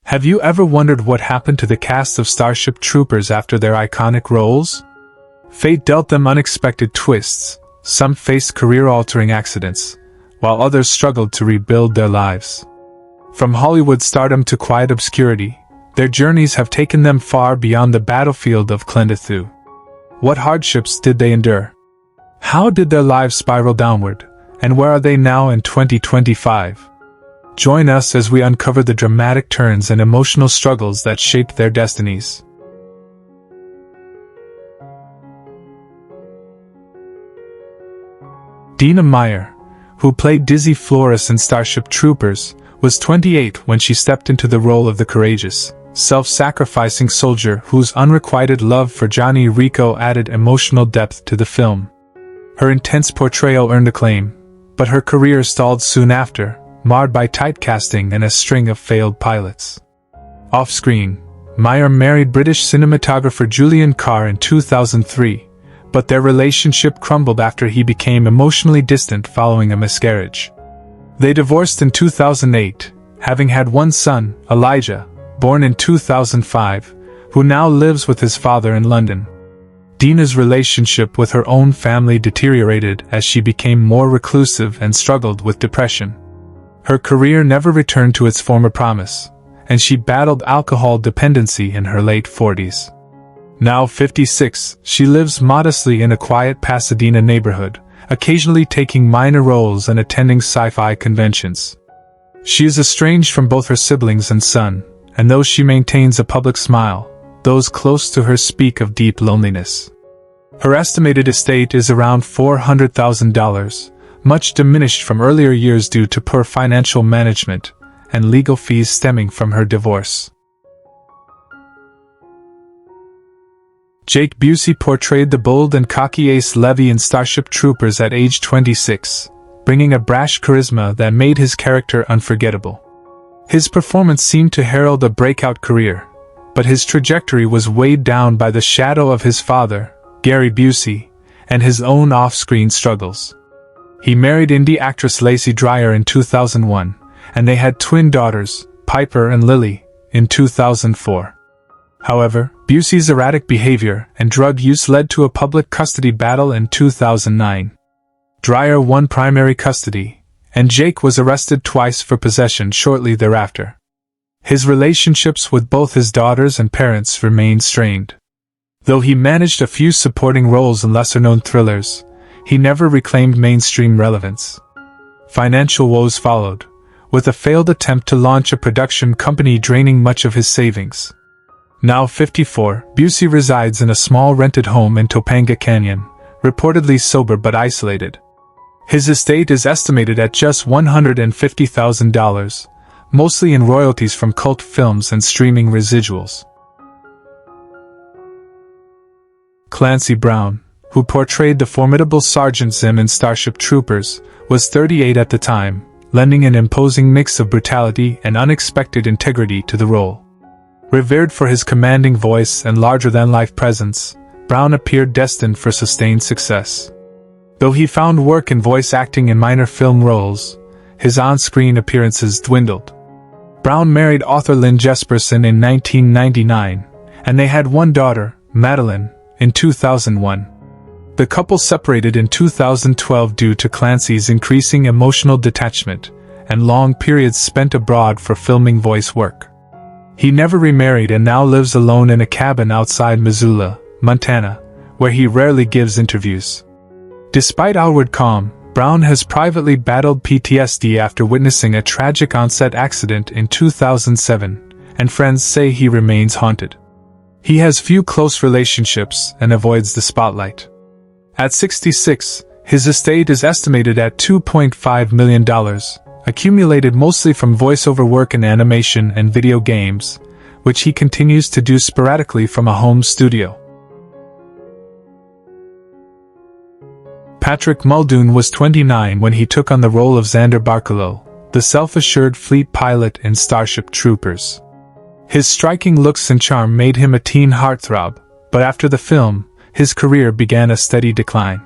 Have you ever wondered what happened to the cast of Starship Troopers after their iconic roles? Fate dealt them unexpected twists. Some faced career-altering accidents, while others struggled to rebuild their lives. From Hollywood stardom to quiet obscurity, their journeys have taken them far beyond the battlefield of Klendathu. What hardships did they endure? How did their lives spiral downward, and where are they now in 2025? Join us as we uncover the dramatic turns and emotional struggles that shaped their destinies. Dina Meyer, who played Dizzy Flores in Starship Troopers, was 28 when she stepped into the role of the courageous, self-sacrificing soldier whose unrequited love for Johnny Rico added emotional depth to the film. Her intense portrayal earned acclaim, but her career stalled soon after, marred by typecasting and a string of failed pilots. Off-screen, Meyer married British cinematographer Julian Carr in 2003, but their relationship crumbled after he became emotionally distant following a miscarriage. They divorced in 2008, having had one son, Elijah, born in 2005, who now lives with his father in London. Dina's relationship with her own family deteriorated as she became more reclusive and struggled with depression. Her career never returned to its former promise, and she battled alcohol dependency in her late 40s. Now 56, she lives modestly in a quiet Pasadena neighborhood, occasionally taking minor roles and attending sci-fi conventions. She is estranged from both her siblings and son, and though she maintains a public smile, those close to her speak of deep loneliness. Her estimated estate is around $400,000, much diminished from earlier years due to poor financial management and legal fees stemming from her divorce. Jake Busey portrayed the bold and cocky Ace Levy in Starship Troopers at age 26, bringing a brash charisma that made his character unforgettable. His performance seemed to herald a breakout career, but his trajectory was weighed down by the shadow of his father, Gary Busey, and his own off-screen struggles. He married indie actress Lacey Dreyer in 2001, and they had twin daughters, Piper and Lily, in 2004. However, Busey's erratic behavior and drug use led to a public custody battle in 2009. Dreyer won primary custody, and Jake was arrested twice for possession shortly thereafter. His relationships with both his daughters and parents remained strained. Though he managed a few supporting roles in lesser-known thrillers, he never reclaimed mainstream relevance. Financial woes followed, with a failed attempt to launch a production company draining much of his savings. Now 54, Busey resides in a small rented home in Topanga Canyon, reportedly sober but isolated. His estate is estimated at just $150,000, mostly in royalties from cult films and streaming residuals. Clancy Brown, who portrayed the formidable Sergeant Zim in Starship Troopers, was 38 at the time, lending an imposing mix of brutality and unexpected integrity to the role. Revered for his commanding voice and larger-than-life presence, Brown appeared destined for sustained success. Though he found work in voice acting in minor film roles, his on-screen appearances dwindled. Brown married author Lynn Jesperson in 1999, and they had one daughter, Madeline, in 2001. The couple separated in 2012 due to Clancy's increasing emotional detachment and long periods spent abroad for filming voice work. He never remarried and now lives alone in a cabin outside Missoula, Montana, where he rarely gives interviews. Despite outward calm, Brown has privately battled PTSD after witnessing a tragic on-set accident in 2007, and friends say he remains haunted. He has few close relationships and avoids the spotlight. At 66, his estate is estimated at $2.5 million, accumulated mostly from voiceover work in animation and video games, which he continues to do sporadically from a home studio. Patrick Muldoon was 29 when he took on the role of Xander Barkalow, the self-assured fleet pilot in Starship Troopers. His striking looks and charm made him a teen heartthrob, but after the film, his career began a steady decline.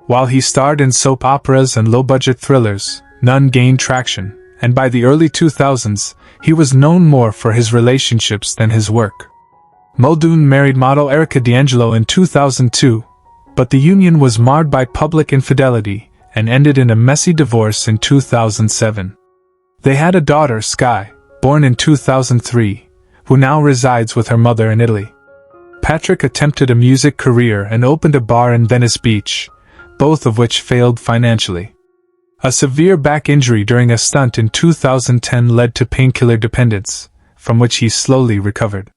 While he starred in soap operas and low-budget thrillers, none gained traction, and by the early 2000s, he was known more for his relationships than his work. Muldoon married model Erica D'Angelo in 2002, but the union was marred by public infidelity and ended in a messy divorce in 2007. They had a daughter, Sky, born in 2003, who now resides with her mother in Italy. Patrick attempted a music career and opened a bar in Venice Beach, both of which failed financially. A severe back injury during a stunt in 2010 led to painkiller dependence, from which he slowly recovered.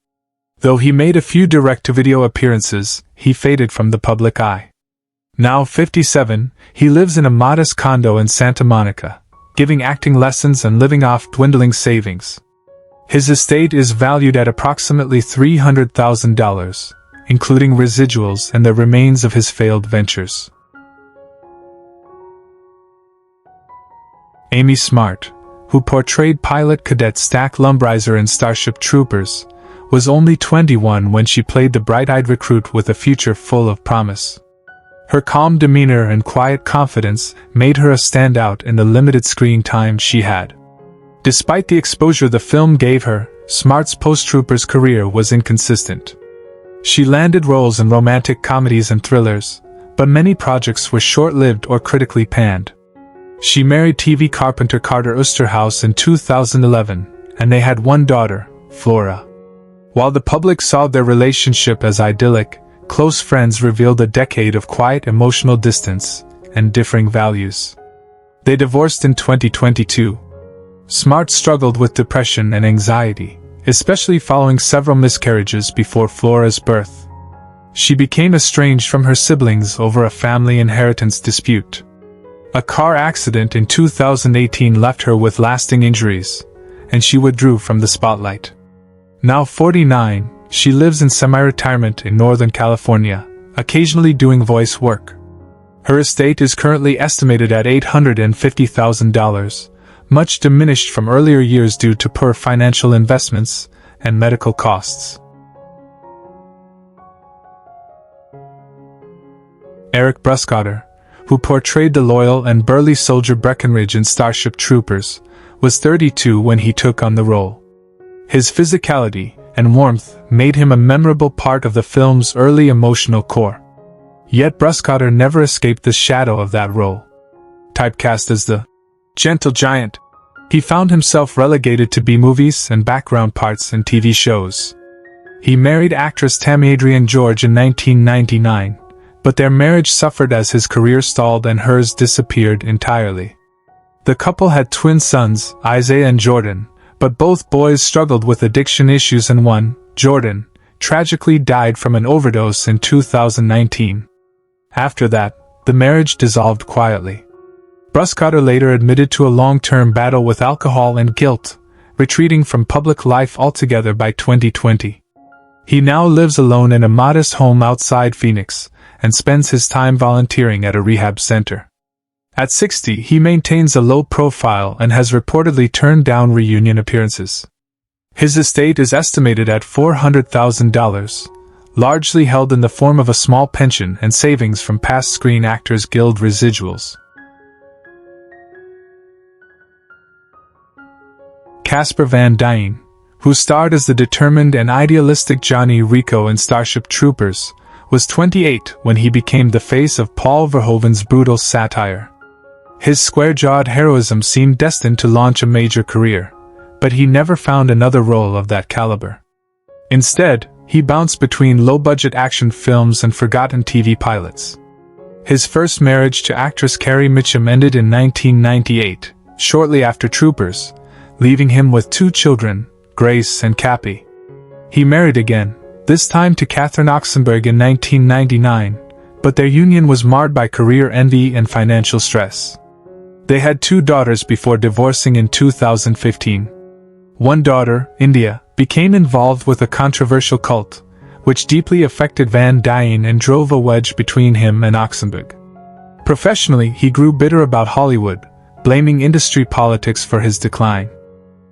Though he made a few direct-to-video appearances, he faded from the public eye. Now 57, he lives in a modest condo in Santa Monica, giving acting lessons and living off dwindling savings. His estate is valued at approximately $300,000, including residuals and the remains of his failed ventures. Amy Smart, who portrayed pilot cadet Stack Lumbrizer in Starship Troopers, was only 21 when she played the bright-eyed recruit with a future full of promise. Her calm demeanor and quiet confidence made her a standout in the limited screen time she had. Despite the exposure the film gave her, Smart's post-Troopers career was inconsistent. She landed roles in romantic comedies and thrillers, but many projects were short-lived or critically panned. She married TV carpenter Carter Osterhaus in 2011, and they had one daughter, Flora. While the public saw their relationship as idyllic, close friends revealed a decade of quiet emotional distance and differing values. They divorced in 2022. Smart struggled with depression and anxiety, especially following several miscarriages before Flora's birth. She became estranged from her siblings over a family inheritance dispute. A car accident in 2018 left her with lasting injuries, and she withdrew from the spotlight. Now 49, she lives in semi-retirement in Northern California, occasionally doing voice work. Her estate is currently estimated at $850,000, much diminished from earlier years due to poor financial investments and medical costs. Eric Bruscotter, who portrayed the loyal and burly soldier Breckenridge in Starship Troopers, was 32 when he took on the role. His physicality and warmth made him a memorable part of the film's early emotional core. Yet Bruscotter never escaped the shadow of that role. Typecast as the gentle giant, he found himself relegated to B-movies and background parts in TV shows. He married actress Tammy Adrienne George in 1999, but their marriage suffered as his career stalled and hers disappeared entirely. The couple had twin sons, Isaiah and Jordan, but both boys struggled with addiction issues and one, Jordan, tragically died from an overdose in 2019. After that, the marriage dissolved quietly. Bruscotter later admitted to a long-term battle with alcohol and guilt, retreating from public life altogether by 2020. He now lives alone in a modest home outside Phoenix, and spends his time volunteering at a rehab center. At 60, he maintains a low profile and has reportedly turned down reunion appearances. His estate is estimated at $400,000, largely held in the form of a small pension and savings from past Screen Actors Guild residuals. Casper Van Dien, who starred as the determined and idealistic Johnny Rico in Starship Troopers, was 28 when he became the face of Paul Verhoeven's brutal satire. His square-jawed heroism seemed destined to launch a major career, but he never found another role of that caliber. Instead, he bounced between low-budget action films and forgotten TV pilots. His first marriage to actress Carrie Mitchum ended in 1998, shortly after Troopers, leaving him with 2 children, Grace and Cappy. He married again, this time to Catherine Oxenberg in 1999, but their union was marred by career envy and financial stress. They had 2 daughters before divorcing in 2015. One daughter, India, became involved with a controversial cult, which deeply affected Van Dien and drove a wedge between him and Oxenberg. Professionally, he grew bitter about Hollywood, blaming industry politics for his decline.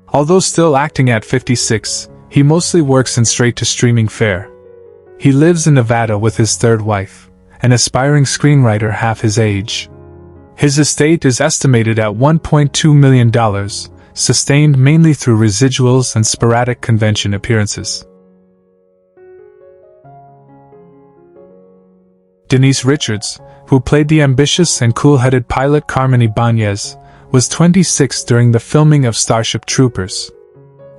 Although still acting at 56, he mostly works in straight-to-streaming fare. He lives in Nevada with his third wife, an aspiring screenwriter half his age. His estate is estimated at $1.2 million, sustained mainly through residuals and sporadic convention appearances. Denise Richards, who played the ambitious and cool-headed pilot Carmen Ibanez, was 26 during the filming of Starship Troopers.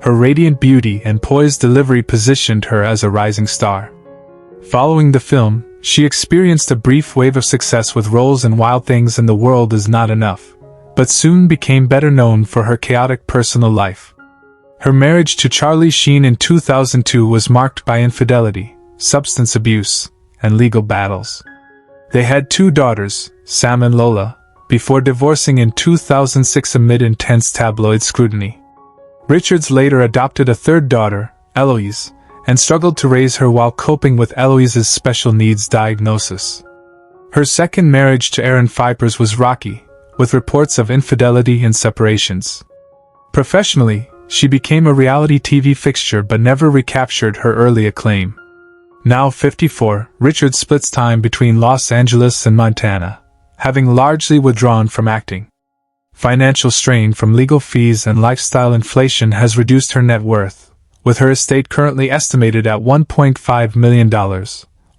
Her radiant beauty and poised delivery positioned her as a rising star. Following the film, she experienced a brief wave of success with roles in Wild Things and The World Is Not Enough, but soon became better known for her chaotic personal life. Her marriage to Charlie Sheen in 2002 was marked by infidelity, substance abuse, and legal battles. They had 2 daughters, Sam and Lola, before divorcing in 2006 amid intense tabloid scrutiny. Richards later adopted a 3rd daughter, Eloise, and struggled to raise her while coping with Eloise's special needs diagnosis. Her second marriage to Aaron Fipers was rocky, with reports of infidelity and separations. Professionally, she became a reality TV fixture but never recaptured her early acclaim. Now 54, Richards splits time between Los Angeles and Montana, having largely withdrawn from acting. Financial strain from legal fees and lifestyle inflation has reduced her net worth, with her estate currently estimated at $1.5 million,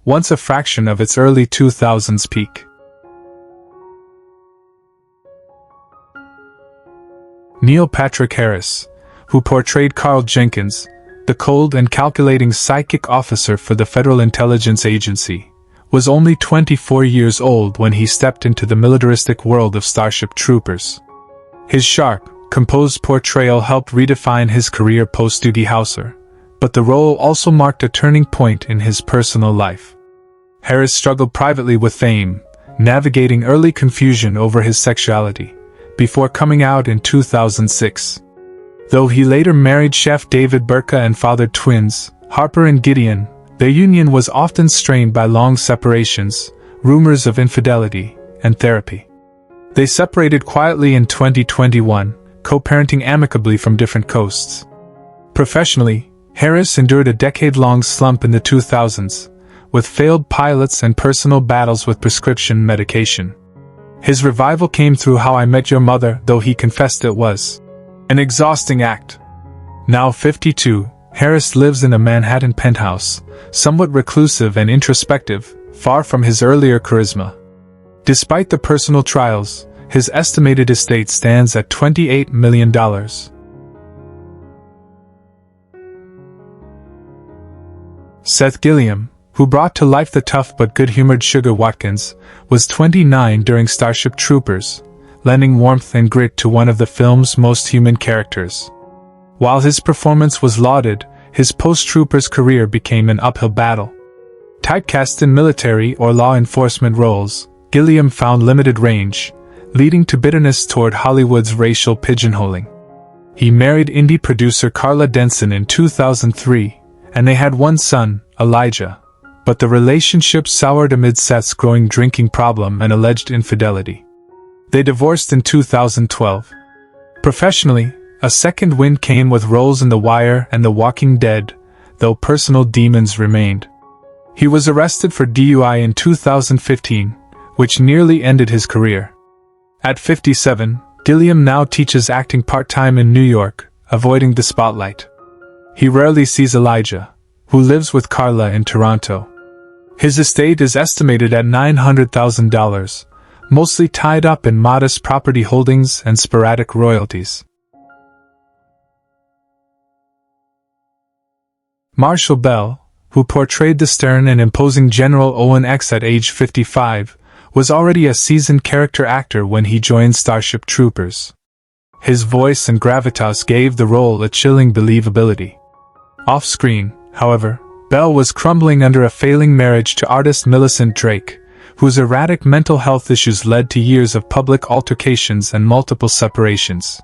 once a fraction of its early 2000s peak. Neil Patrick Harris, who portrayed Carl Jenkins, the cold and calculating psychic officer for the Federal Intelligence Agency, was only 24 years old when he stepped into the militaristic world of Starship Troopers. His sharp, composed portrayal helped redefine his career post-Doogie Howser, but the role also marked a turning point in his personal life. Harris struggled privately with fame, navigating early confusion over his sexuality, before coming out in 2006. Though he later married chef David Burka and fathered twins, Harper and Gideon, their union was often strained by long separations, rumors of infidelity, and therapy. They separated quietly in 2021, co-parenting amicably from different coasts. Professionally, Harris endured a decade-long slump in the 2000s, with failed pilots and personal battles with prescription medication. His revival came through How I Met Your Mother, though he confessed it was an exhausting act. Now 52, Harris lives in a Manhattan penthouse, somewhat reclusive and introspective, far from his earlier charisma. Despite the personal trials, his estimated estate stands at $28 million. Seth Gilliam, who brought to life the tough but good-humored Sugar Watkins, was 29 during Starship Troopers, lending warmth and grit to one of the film's most human characters. While his performance was lauded, his post-Troopers career became an uphill battle. Typecast in military or law enforcement roles, Gilliam found limited range, leading to bitterness toward Hollywood's racial pigeonholing. He married indie producer Carla Denson in 2003, and they had one son, Elijah, but the relationship soured amid Seth's growing drinking problem and alleged infidelity. They divorced in 2012. Professionally, a second win came with roles in The Wire and The Walking Dead, though personal demons remained. He was arrested for DUI in 2015, which nearly ended his career. At 57, Gilliam now teaches acting part-time in New York, avoiding the spotlight. He rarely sees Elijah, who lives with Carla in Toronto. His estate is estimated at $900,000, mostly tied up in modest property holdings and sporadic royalties. Marshall Bell, who portrayed the stern and imposing General Owen X at age 55, was already a seasoned character actor when he joined Starship Troopers. His voice and gravitas gave the role a chilling believability. Off-screen, however, Bell was crumbling under a failing marriage to artist Millicent Drake, whose erratic mental health issues led to years of public altercations and multiple separations.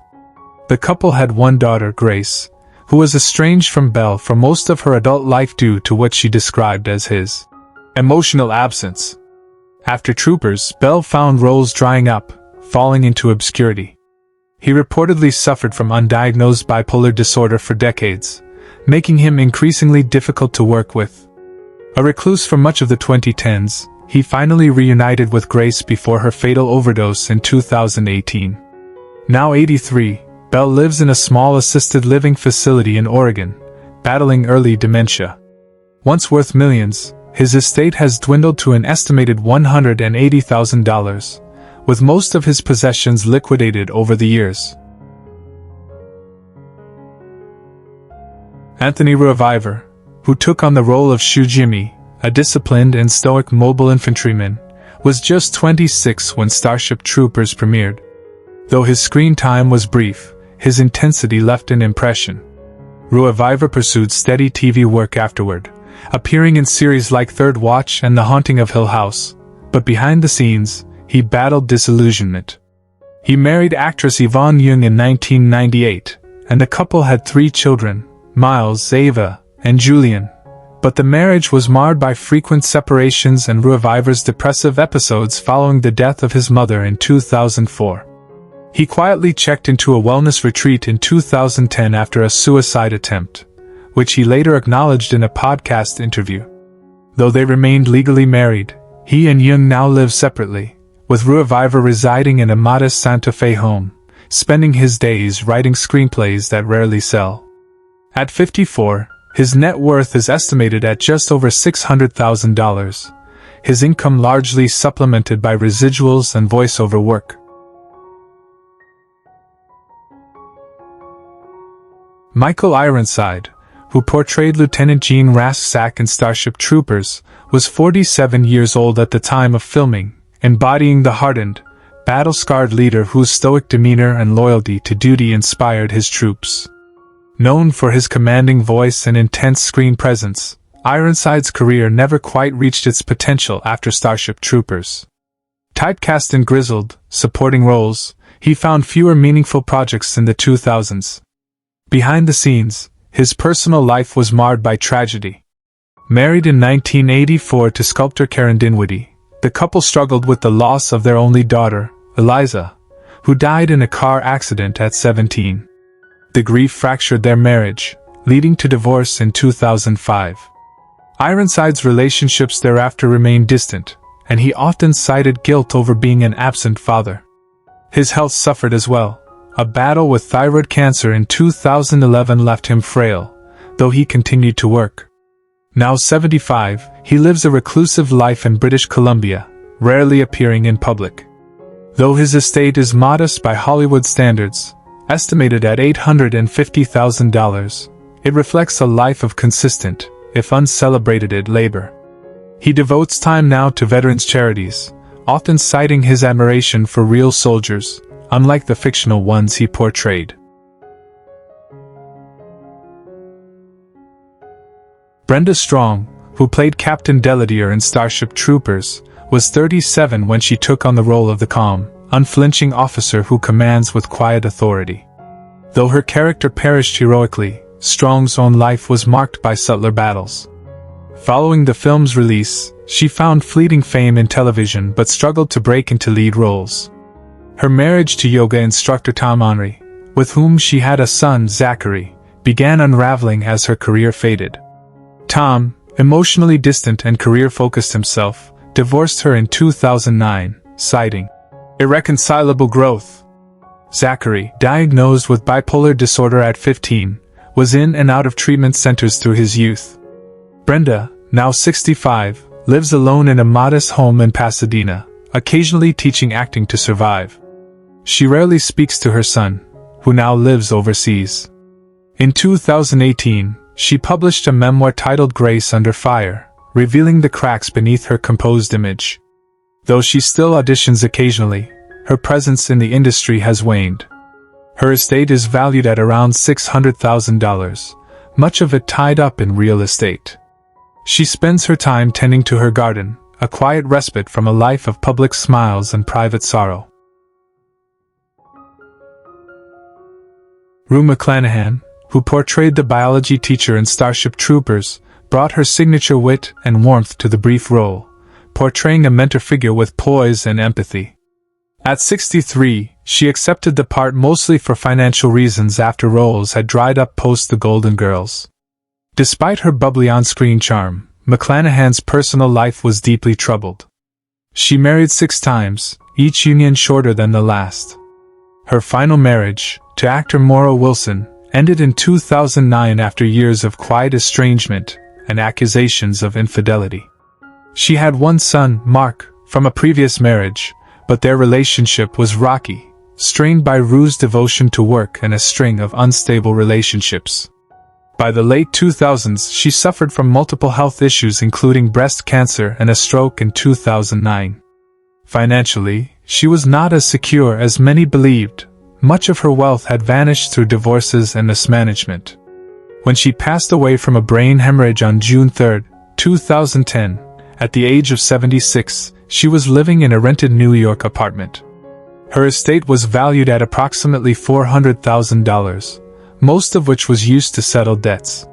The couple had one daughter, Grace, who was estranged from Bell for most of her adult life due to what she described as his emotional absence. After Troopers, Bell found roles drying up, falling into obscurity. He reportedly suffered from undiagnosed bipolar disorder for decades, making him increasingly difficult to work with. A recluse for much of the 2010s, he finally reunited with Grace before her fatal overdose in 2018. Now 83, Belle lives in a small assisted living facility in Oregon, battling early dementia. Once worth millions, his estate has dwindled to an estimated $180,000, with most of his possessions liquidated over the years. Anthony Reviver, who took on the role of Shu Jimmy, a disciplined and stoic mobile infantryman, was just 26 when Starship Troopers premiered. Though his screen time was brief, his intensity left an impression. Reviver pursued steady TV work afterward, appearing in series like Third Watch and The Haunting of Hill House, but behind the scenes, he battled disillusionment. He married actress Yvonne Young in 1998, and the couple had 3 children, Miles, Ava, and Julian. But the marriage was marred by frequent separations and Reviver's depressive episodes following the death of his mother in 2004. He quietly checked into a wellness retreat in 2010 after a suicide attempt, which he later acknowledged in a podcast interview. Though they remained legally married, he and Young now live separately, with Reviver residing in a modest Santa Fe home, spending his days writing screenplays that rarely sell. At 54, his net worth is estimated at just over $600,000, his income largely supplemented by residuals and voiceover work. Michael Ironside, who portrayed Lieutenant Gene Rasksack in Starship Troopers, was 47 years old at the time of filming, embodying the hardened, battle-scarred leader whose stoic demeanor and loyalty to duty inspired his troops. Known for his commanding voice and intense screen presence, Ironside's career never quite reached its potential after Starship Troopers. Typecast in grizzled, supporting roles, he found fewer meaningful projects in the 2000s. Behind the scenes, his personal life was marred by tragedy. Married in 1984 to sculptor Karen Dinwiddie, the couple struggled with the loss of their only daughter, Eliza, who died in a car accident at 17. The grief fractured their marriage, leading to divorce in 2005. Ironside's relationships thereafter remained distant, and he often cited guilt over being an absent father. His health suffered as well. A battle with thyroid cancer in 2011 left him frail, though he continued to work. Now 75, he lives a reclusive life in British Columbia, rarely appearing in public. Though his estate is modest by Hollywood standards, estimated at $850,000, it reflects a life of consistent, if uncelebrated labor. He devotes time now to veterans' charities, often citing his admiration for real soldiers, unlike the fictional ones he portrayed. Brenda Strong, who played Captain Deladier in Starship Troopers, was 37 when she took on the role of the calm, unflinching officer who commands with quiet authority. Though her character perished heroically, Strong's own life was marked by subtler battles. Following the film's release, she found fleeting fame in television but struggled to break into lead roles. Her marriage to yoga instructor Tom Henry, with whom she had a son, Zachary, began unraveling as her career faded. Tom, emotionally distant and career-focused himself, divorced her in 2009, citing irreconcilable growth. Zachary, diagnosed with bipolar disorder at 15, was in and out of treatment centers through his youth. Brenda, now 65, lives alone in a modest home in Pasadena, occasionally teaching acting to survive. She rarely speaks to her son, who now lives overseas. In 2018, she published a memoir titled Grace Under Fire, revealing the cracks beneath her composed image. Though she still auditions occasionally, her presence in the industry has waned. Her estate is valued at around $600,000, much of it tied up in real estate. She spends her time tending to her garden, a quiet respite from a life of public smiles and private sorrow. Rue McClanahan, who portrayed the biology teacher in Starship Troopers, brought her signature wit and warmth to the brief role, portraying a mentor figure with poise and empathy. At 63, she accepted the part mostly for financial reasons after roles had dried up post The Golden Girls. Despite her bubbly on-screen charm, McClanahan's personal life was deeply troubled. She married 6 times, each union shorter than the last. Her final marriage, to actor Maura Wilson, ended in 2009 after years of quiet estrangement and accusations of infidelity. She had one son, Mark, from a previous marriage, but their relationship was rocky, strained by Rue's devotion to work and a string of unstable relationships. By the late 2000s, she suffered from multiple health issues including breast cancer and a stroke in 2009. Financially, she was not as secure as many believed. Much of her wealth had vanished through divorces and mismanagement. When she passed away from a brain hemorrhage on June 3, 2010, at the age of 76, she was living in a rented New York apartment. Her estate was valued at approximately $400,000, most of which was used to settle debts.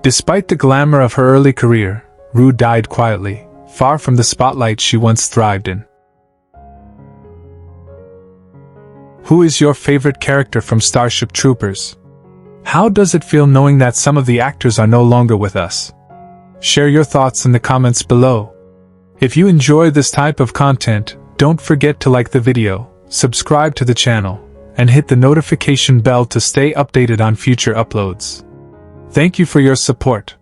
Despite the glamour of her early career, Rue died quietly, far from the spotlight she once thrived in. Who is your favorite character from Starship Troopers? How does it feel knowing that some of the actors are no longer with us? Share your thoughts in the comments below. If you enjoy this type of content, don't forget to like the video, subscribe to the channel, and hit the notification bell to stay updated on future uploads. Thank you for your support.